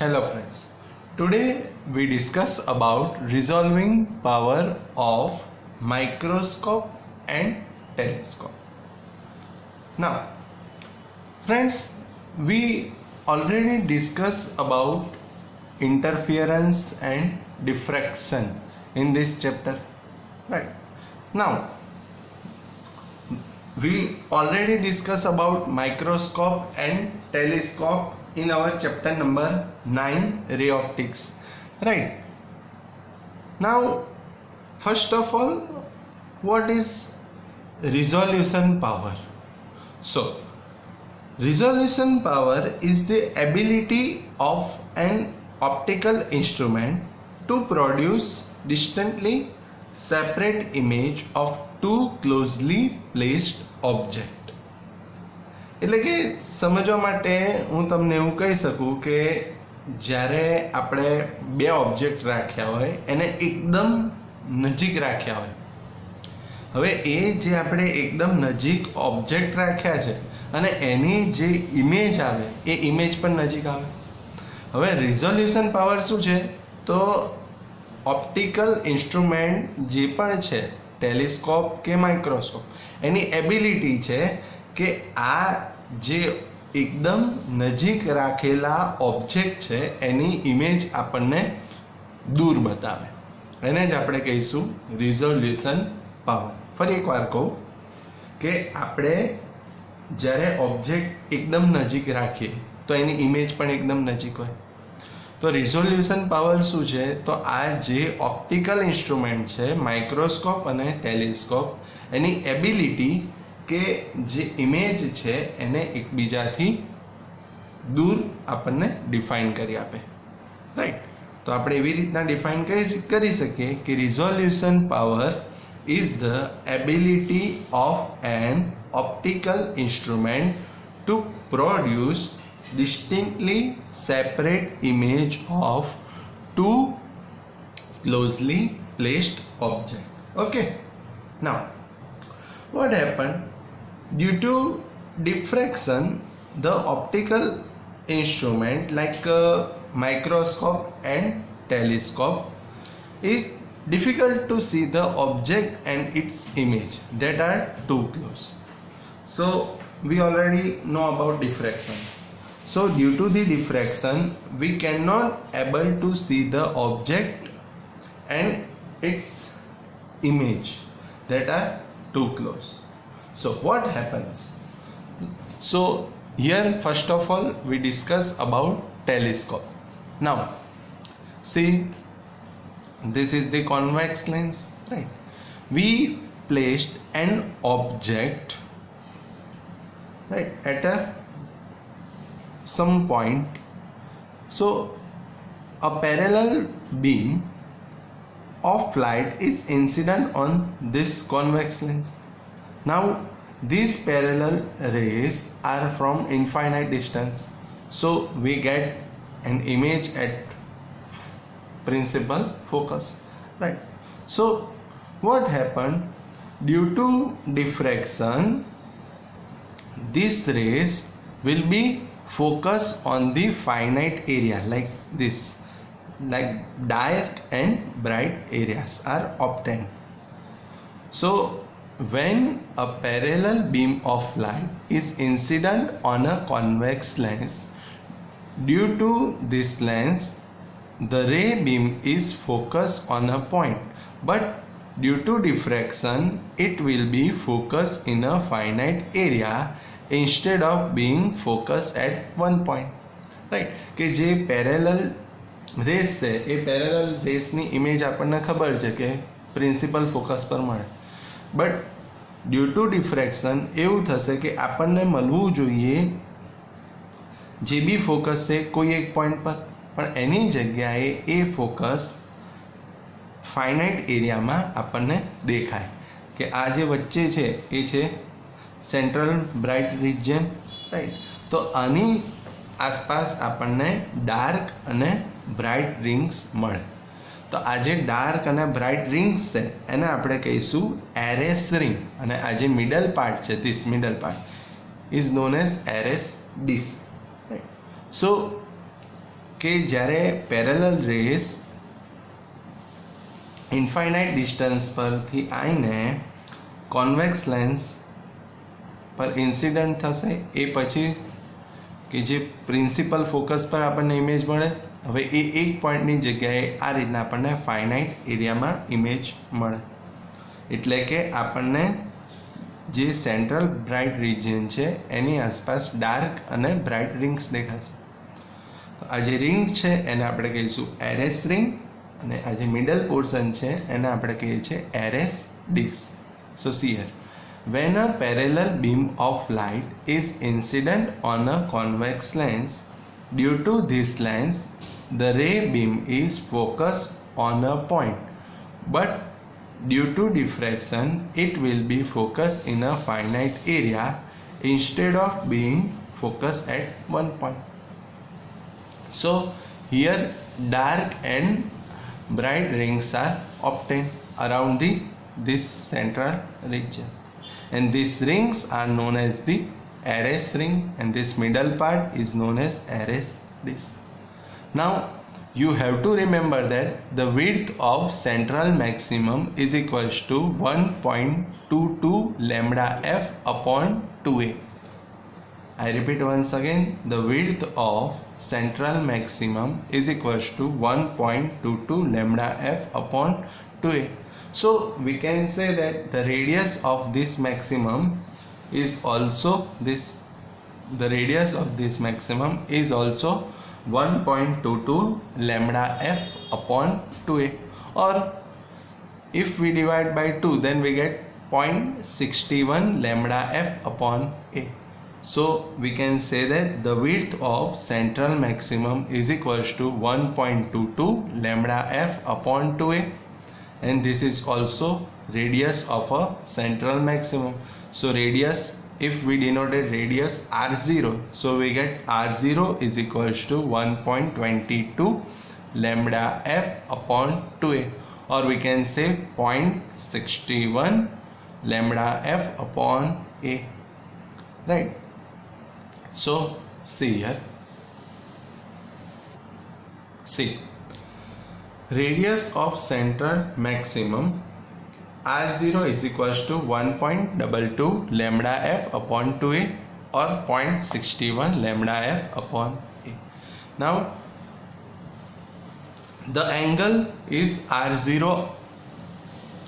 Hello friends, today we discuss about resolving power of microscope and telescope. Now friends, we already discussed about interference and diffraction in this chapter, right? Now we already discussed about microscope and telescope in our chapter number 9, ray optics, right? Now first of all, what is resolution power? So resolution power is the ability of an optical instrument to produce distantly separate image of two closely placed object. એટલે કે સમજવા માટે હું તમને એવું કહી શકું કે જ્યારે આપણે બે ઓબ્જેક્ટ રાખ્યા હોય એને એકદમ નજીક રાખ્યા હોય. હવે એ જે આપણે એકદમ નજીક ઓબ્જેક્ટ રાખ્યા છે અને એની જે ઇમેજ આવે એ ઇમેજ પણ નજીક આવે. હવે રિઝોલ્યુશન પાવર શું છે? તો ઓપ્ટિકલ ઇન્સ્ટ્રુમેન્ટ જે પણ છે, ટેલિસ્કોપ કે માઇક્રોસ્કોપ, એની એબિલિટી છે કે આ જે એકદમ નજીક રાખેલા ઓબ્જેક્ટ છે એની ઇમેજ આપણને દૂર બતાવે. એને જ આપણે કહીશું રિઝોલ્યુશન પાવર. ફરી એકવાર કહું કે આપણે જ્યારે ઓબ્જેક્ટ એકદમ નજીક રાખીએ તો એની ઇમેજ પણ એકદમ નજીક હોય. તો રિઝોલ્યુશન પાવર શું છે? તો આ જે ઓપ્ટિકલ ઇન્સ્ટ્રુમેન્ટ છે, માઇક્રોસ્કોપ અને ટેલિસ્કોપ, એની એબિલિટી કે જે ઇમેજ છે એને એકબીજાથી દૂર આપણને ડિફાઇન કરી આપે, રાઈટ? તો આપણે એવી રીતના ડિફાઇન કરી શકીએ કે resolution power is the ability of an optical instrument to produce distinctly separate image of two closely placed objects. Okay, now what happened? Due to diffraction, the optical instrument like microscope and telescope, it difficult to see the object and its image that are too close. So we already know about diffraction. So due to the diffraction, we cannot able to see the object and its image that are too close. So what happens? So here first of all we discuss about telescope. Now see, this is the convex lens, right? We placed an object, right, at some point. So a parallel beam of light is incident on this convex lens. Now these parallel rays are from infinite distance, so we get an image at principal focus, right? So what happened? Due to diffraction, these rays will be focused on the finite area like this, like dark and bright areas are obtained. So when a parallel beam of light is incident on a convex lens, due to this lens the ray beam is focused on a point, but due to diffraction it will be focused in a finite area instead of being focused at one point, right? કે જે parallel race છે એ parallel રેસની image આપણને ખબર છે કે principal focus પર મળે, but due to diffraction એવું થશે કે આપણને મળવું જોઈએ જે બી ફોકસ છે કોઈ એક પોઈન્ટ પર, પણ એની જગ્યાએ એ ફોકસ ફાઇનાઇટ એરિયામાં આપણને દેખાય કે આ જે વચ્ચે છે એ છે સેન્ટ્રલ બ્રાઇટ રિજિયન, રાઈટ? તો આની આસપાસ આપણને ડાર્ક અને બ્રાઇટ રિંગ્સ મળે. તો આ જે ડાર્ક અને બ્રાઇટ રિંગ્સ છે એને આપણે કહીશું એરેસ રિંગ, અને આ જે મિડલ પાર્ટ છે, this middle part is known as Airy's disc, right? So કે જ્યારે પેરેલલ રેસ ઇન્ફાઇનાઇટ ડિસ્ટન્સ પરથી આવીને કોન્વેક્સ લેન્સ પર ઇન્સિડન્ટ થશે, એ પછી કે જે પ્રિન્સિપલ ફોકસ પર આપણને ઇમેજ મળે, હવે એ એક પોઈન્ટની જગ્યાએ આ રીતના આપણને ફાઇનાઇટ એરિયામાં ઇમેજ મળે. એટલે કે આપણને જે સેન્ટ્રલ બ્રાઇટ રિજિયન છે એની આસપાસ ડાર્ક અને બ્રાઇટ રિંગ્સ દેખાશે. તો આ જે રિંગ છે એને આપણે કહીશું એરેસ રિંગ, અને આ જે મિડલ પોર્શન છે એને આપણે કહીએ છીએ Airy's disc. So see here, when a parallel beam of light is incident on a convex lens, due to this lens the ray beam is focused on a point, but due to diffraction it will be focused in a finite area instead of being focused at one point. So here dark and bright rings are obtained around this central region, and these rings are known as the Ares ring, and this middle part is known as Ares disc. Now you have to remember that the width of central maximum is equals to 1.22 lambda f upon 2a. I repeat once again, the width of central maximum is equals to 1.22 lambda f upon 2a. So we can say that the radius of this maximum is also the radius of this maximum is also 1.22 lambda f upon 2a, or if we divide by 2 then we get 0.61 lambda f upon a. So we can say that the width of central maximum is equals to 1.22 lambda f upon 2a, and this is also radius of a central maximum. So radius, if we denoted radius r0, so we get r0 is equals to 1.22 lambda f upon 2a, or we can say 0.61 lambda f upon a, right? So see here, see, radius of central maximum r0 is equals to 1.22 lambda f upon 2a, or 0.61 lambda f upon a. Now the angle is r0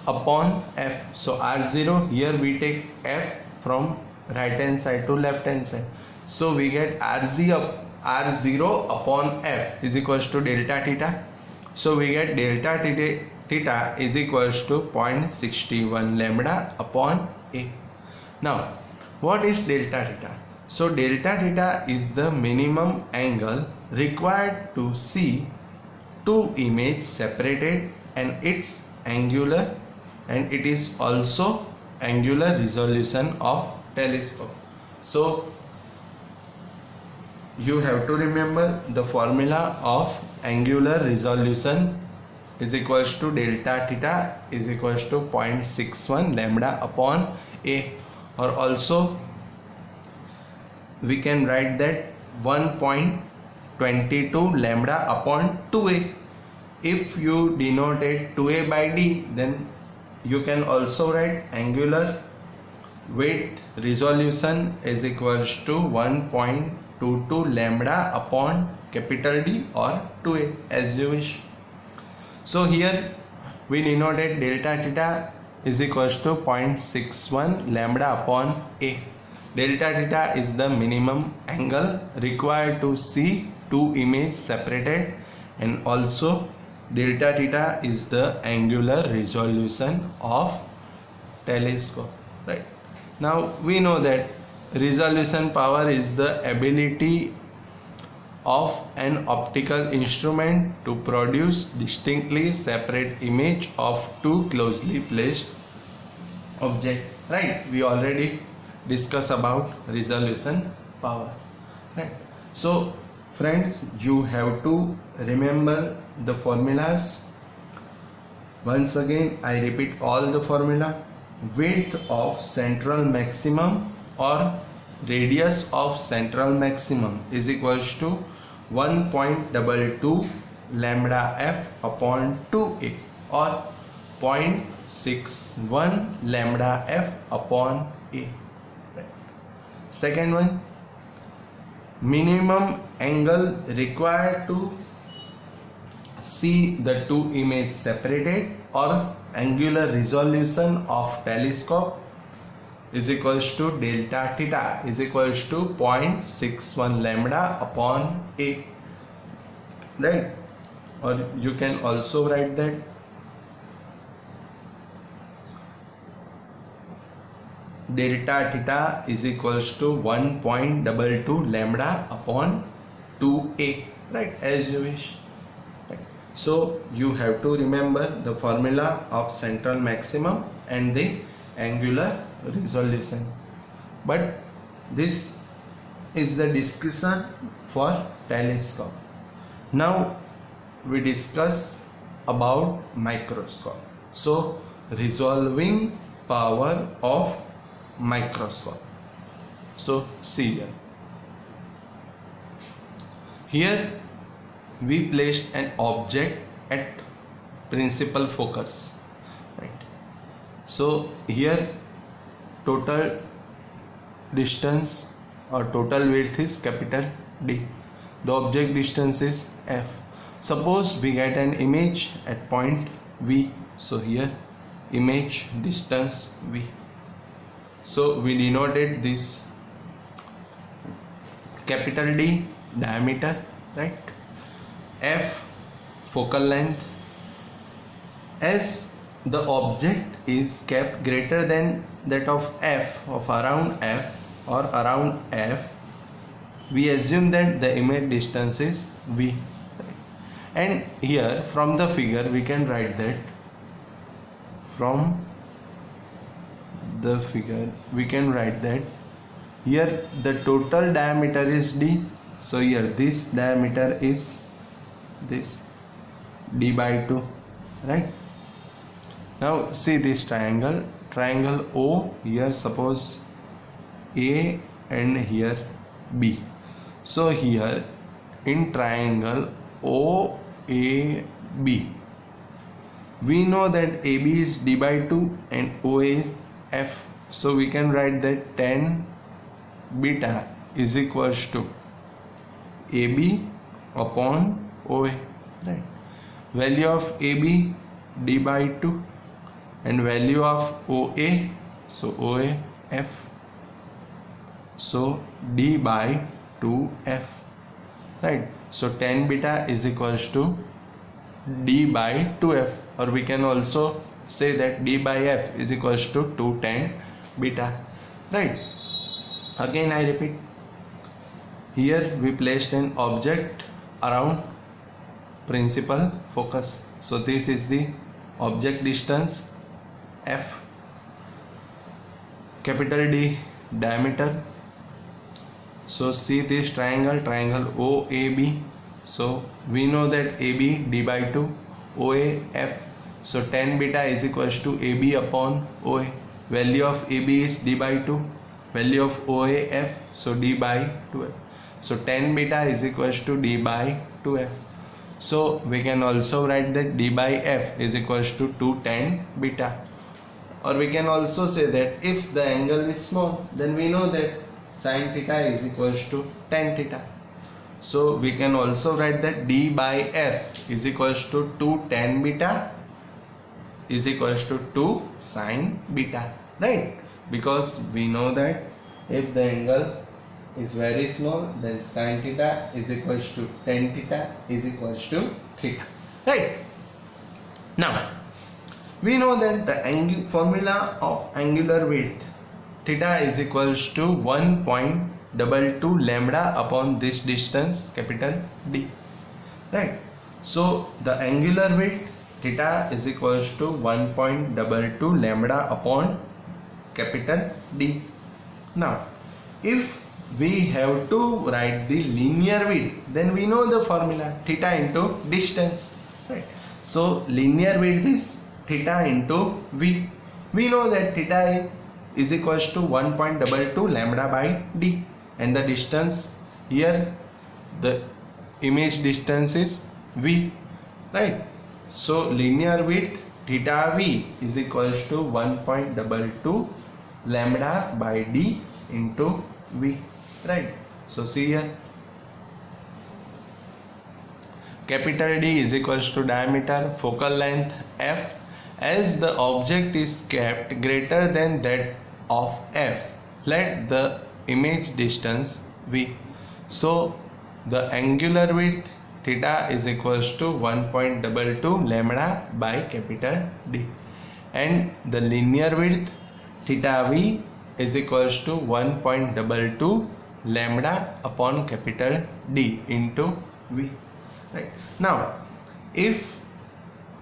upon f. So r0, here we take f from right hand side to left hand side, so we get r0 upon f is equals to delta theta. So we get delta theta is equals to 0.61 lambda upon a. Now what is delta theta? So delta theta is the minimum angle required to see two images separated, and its angular, and it is also angular resolution of telescope. So you have to remember the formula of angular resolution is equals to delta theta is equals to 0.61 lambda upon a, or also we can write that 1.22 lambda upon 2a. If you denoted 2a by d, then you can also write angular width resolution is equals to 1.22 lambda upon capital D or 2a, as you wish. So here we denoted delta theta is equals to 0.61 lambda upon a. Delta theta is the minimum angle required to see two images separated, and also delta theta is the angular resolution of telescope, right? Now we know that resolution power is the ability of an optical instrument to produce distinctly separate image of two closely placed objects, right? We already discussed about resolution power, right? So friends, you have to remember the formulas. Once again I repeat all the formula. Width of central maximum or radius of central maximum is equals to 1.22 lambda f upon 2a or 0.61 lambda f upon a. Second one, minimum angle required to see the two images separated or angular resolution of telescope is equals to delta theta is equals to 0.61 lambda upon a, right? Or you can also write that delta theta is equals to 1.22 lambda upon 2a, right? As you wish. So you have to remember the formula of central maximum and the angular resolution. But this is the discussion for telescope. Now we discuss about microscope. So resolving power of microscope. So see here. Here we placed an object at principal focus, right? So here total distance or total width is capital D. The object distance is f. Suppose we get an image at point V. So here image distance V. So we denoted this capital D diameter, right? F focal length. As the object is kept greater than that of f, of around f or around f, we assume that the image distance is V. And here from the figure we can write that here the total diameter is D. So here this diameter is this D by 2, right? Now see this triangle O, here suppose A and here B. So here in triangle OAB, we know that AB is D by 2 and OA is F. So we can write that tan beta is equals to AB upon OA, right? Value of AB D by 2 and value of OA, so OA F, so D by 2F, right? So tan beta is equals to D by 2F, or we can also say that D by F is equals to 2 tan beta, right? Again I repeat, here we placed an object around principal focus. So this is the object distance F, capital D diameter. So see this triangle OAB. So we know that AB D by 2, OA F. So tan beta is equals to AB upon OA. Value of AB is D by 2. Value of OA F. So D by 2F. So tan beta is equals to D by 2F. So we can also write that D by F is equals to 2 tan beta. Or we can also say that if the angle is small, then we know that sin theta is equals to tan theta. So we can also write that D by F is equals to 2 tan beta is equals to 2 sin beta, right? Because we know that if the angle is very small, then sin theta is equals to tan theta is equals to theta, right? Now we know that the formula of angular width theta is equals to 1.22 lambda upon this distance capital D, right? So the angular width theta is equals to 1.22 lambda upon capital D. Now if we have to write the linear width, then we know the formula theta into distance, right? So linear width is theta into V. We know that theta is equals to 1.22 lambda by D, and the distance here, the image distance is v, right? So linear width theta v is equals to 1.22 lambda by d into v, right? So see here, capital D is equals to diameter, focal length f. As the object is kept greater than that of f, let the image distance v. So the angular width theta is equals to 1.22 lambda by capital D, and the linear width theta v is equals to 1.22 lambda upon capital D into v, right? Now if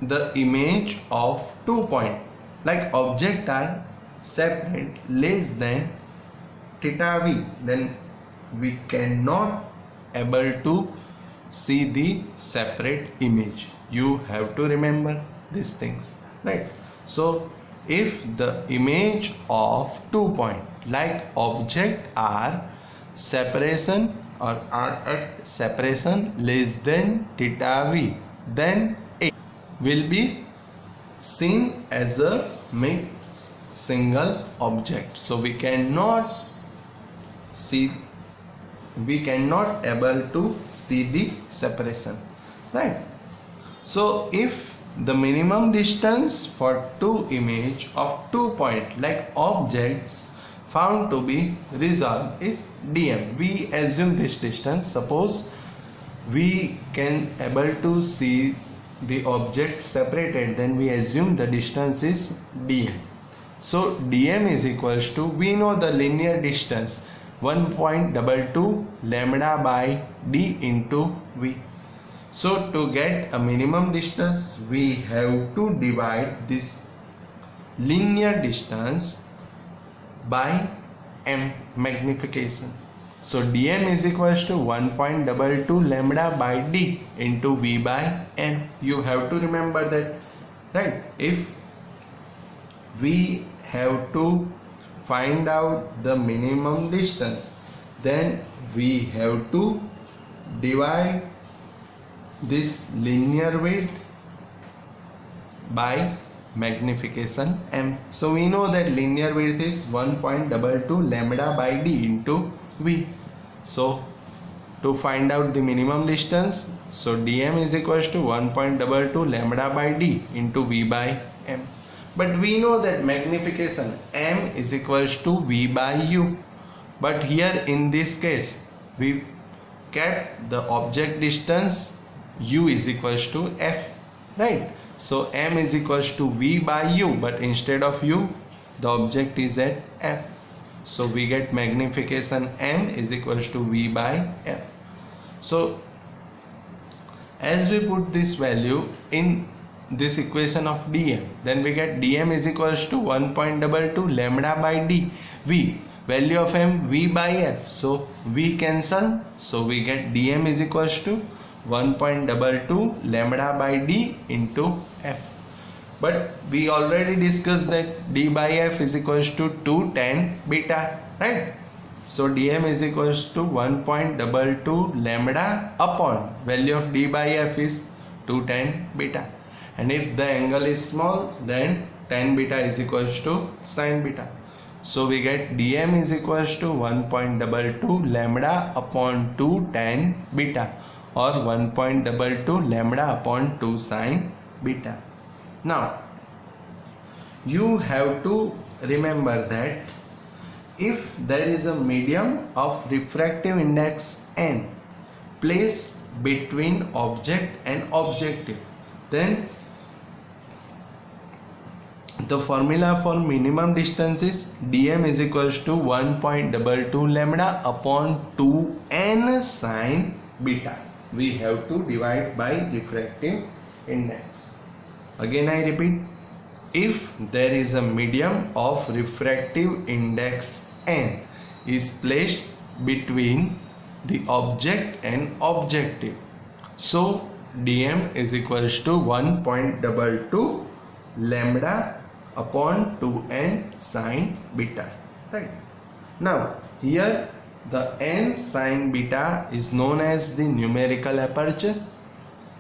the image of 2 points like object are separate less than theta v, then we cannot able to see the separate image. You have to remember these things, right? So if the image of 2 points like object are separation or are at separation less than theta v, then it will be seen as a mixed single object. So we cannot able to see the separation, right? So if the minimum distance for two image of 2 points like objects found to be resolved is dm, we assume this distance. Suppose we can able to see the object separated, then we assume the distance is dm. So dm is equals to, we know the linear distance 1.22 lambda by d into v. So to get a minimum distance, we have to divide this linear distance by m magnification. So dm is equals to 1.22 lambda by d into v by m. You have to remember that, right? If we have to find out the minimum distance, then we have to divide this linear width by magnification m. So we know that linear width is 1.22 lambda by d into v. So to find out the minimum distance, so dm is equals to 1.22 lambda by d into v by m. But we know that magnification m is equals to v by u. But here in this case we kept the object distance u is equals to f, right? So m is equals to v by u, but instead of u the object is at f. So we get magnification m is equals to v by f. So as we put this value in this equation of dm, then we get dm is equals to 1.22 lambda by d v, value of m v by f. So v cancel, so we get dm is equals to 1.22 lambda by d into f. But we already discussed that d by f is equals to 2 tan beta, right? So dm is equals to 1.22 lambda upon value of d by f is 2 tan beta, and if the angle is small, then tan beta is equals to sin beta. So we get dm is equals to 1.22 lambda upon 2 tan beta, or 1.22 lambda upon 2 sin beta. Now you have to remember that if there is a medium of refractive index n placed between object and objective, then the formula for minimum distance is dm is equals to 1.22 lambda upon 2n sin beta. We have to divide by refractive index. Again I repeat, if there is a medium of refractive index n is placed between the object and objective, so dm is equals to 1.22 lambda upon 2n sin beta, right? Now here the n sin beta is known as the numerical aperture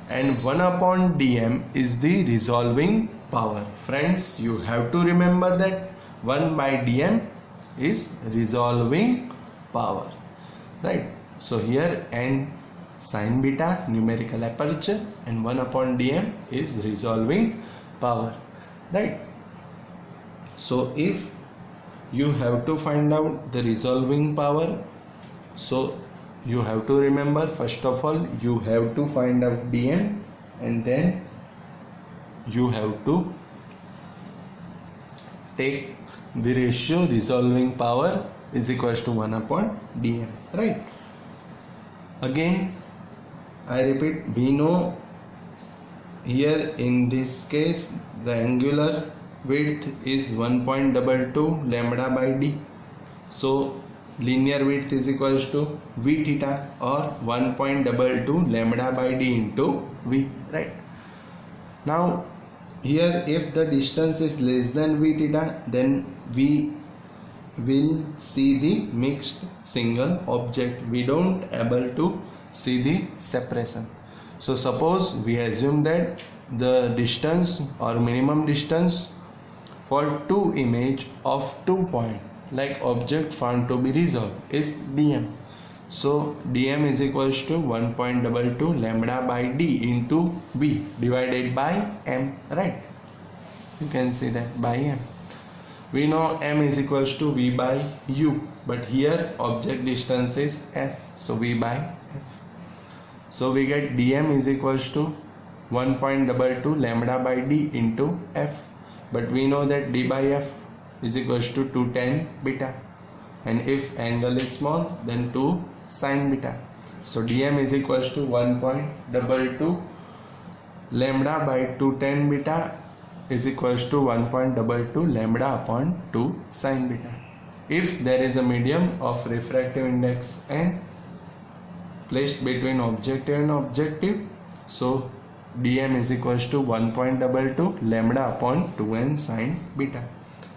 and 1 upon dm is the resolving power. Friends, you have to remember that 1 by dm is resolving power, right? So here n sin beta numerical aperture and 1 upon dm is resolving power, right? So if you have to find out the resolving power, so you have to remember, first of all you have to find out dm and then you have to take the ratio resolving power is equals to 1 upon dm, right? Again I repeat, we know here in this case the angular width is 1.22 lambda by d, so linear width is equals to v theta or 1.22 lambda by d into v, right? Now here if the distance is less than v theta, then we will see the mixed single object, we don't able to see the separation. So suppose we assume that the distance or minimum distance for two image of 2 point like object found to be resolved is dm. So dm is equals to 1.22 lambda by d into v divided by m, right? You can see that by m. We know m is equals to v by u, but here object distance is f, so v by f. So we get dm is equals to 1.22 lambda by d into f, but we know that d by f is equals to 2 tan beta, and if angle is small then 2 sin beta. So dm is equals to 1.22 lambda by 2 tan beta is equals to 1.22 lambda upon 2 sin beta. If there is a medium of refractive index n placed between objective and objective, so dm is equals to 1.22 lambda upon 2n sin beta.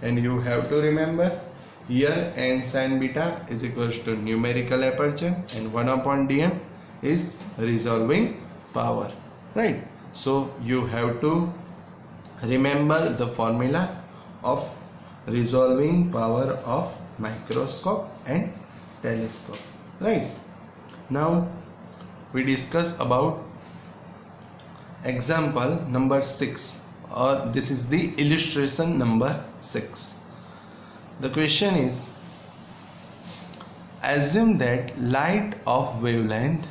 And you have to remember here n sin beta is equals to numerical aperture and 1 upon dm is resolving power, right? So you have to remember the formula of resolving power of microscope and telescope, right? Now we discuss about example number 6, or this is the illustration number 6. The question is, assume that light of wavelength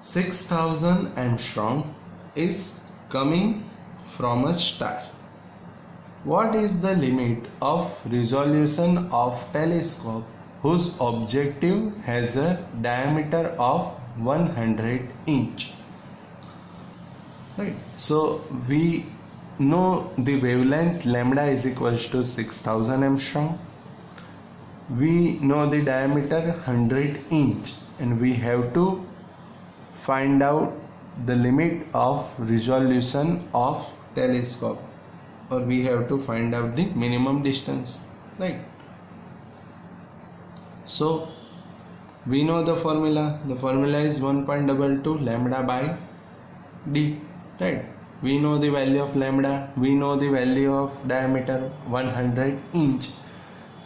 6000 angstrom is coming from a star. What is the limit of resolution of telescope whose objective has a diameter of 100 inch? Right. So we know the wavelength lambda is equals to 6000 angstrom. We know the diameter 100 inch, and we have to find out the limit of resolution of telescope, or we have to find out the minimum distance, right? So we know the formula. The formula is 1.22 lambda by d, right? We know the value of lambda, we know the value of diameter 100 inch.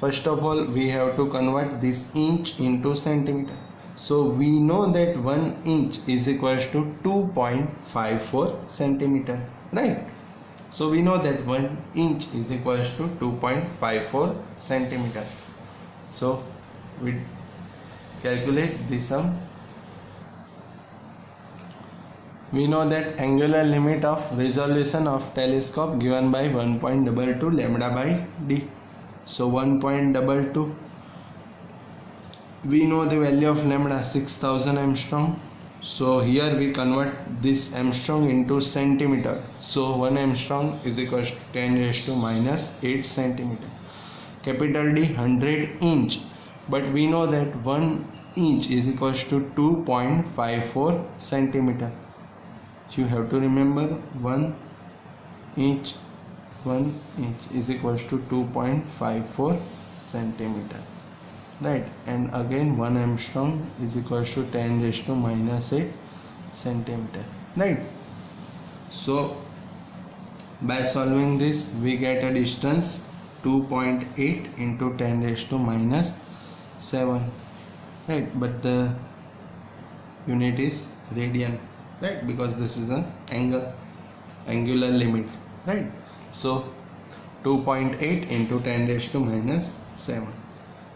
First of all we have to convert this inch into centimeter. So we know that 1 inch is equals to 2.54 centimeter, right? So we know that 1 inch is equals to 2.54 centimeter. So we calculate the sum. We know that angular limit of resolution of telescope given by 1.22 lambda by d. So 1.22, we know the value of lambda 6000 angstrom. So here we convert this angstrom into centimeter. So 1 angstrom is equals to 10 raised to minus 8 centimeter. Capital D 100 inch, but we know that 1 inch is equals to 2.54 centimeter. So you have to remember 1 inch is equals to 2.54 centimeter. right? And again 1 angstrom is equals to 10 raised to minus 8 centimeter, right? So by solving this we get a distance 2.8 into 10 raised to minus 7, right? But the unit is radian, right? Because this is an angular limit, right? So 2.8 into 10 raised to minus 7.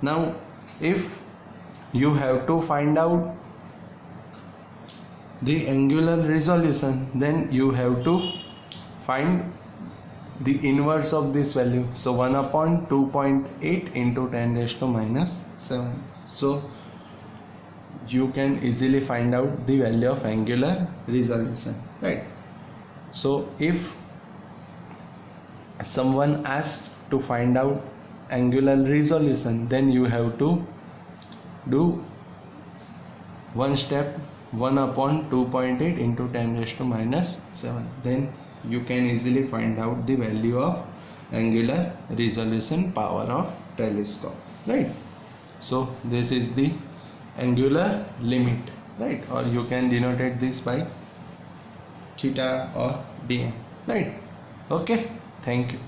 Now if you have to find out the angular resolution, then you have to find the inverse of this value. So 1 upon 2.8 into 10 raised to minus 7. So you can easily find out the value of angular resolution, right? So if someone asks to find out angular resolution, then you have to do one step, 1 upon 2.8 into 10 raised to minus 7. Then you can easily find out the value of angular resolution power of telescope, right? So this is the angular limit, right? Or you can denote this by theta or dm, right? Okay, thank you.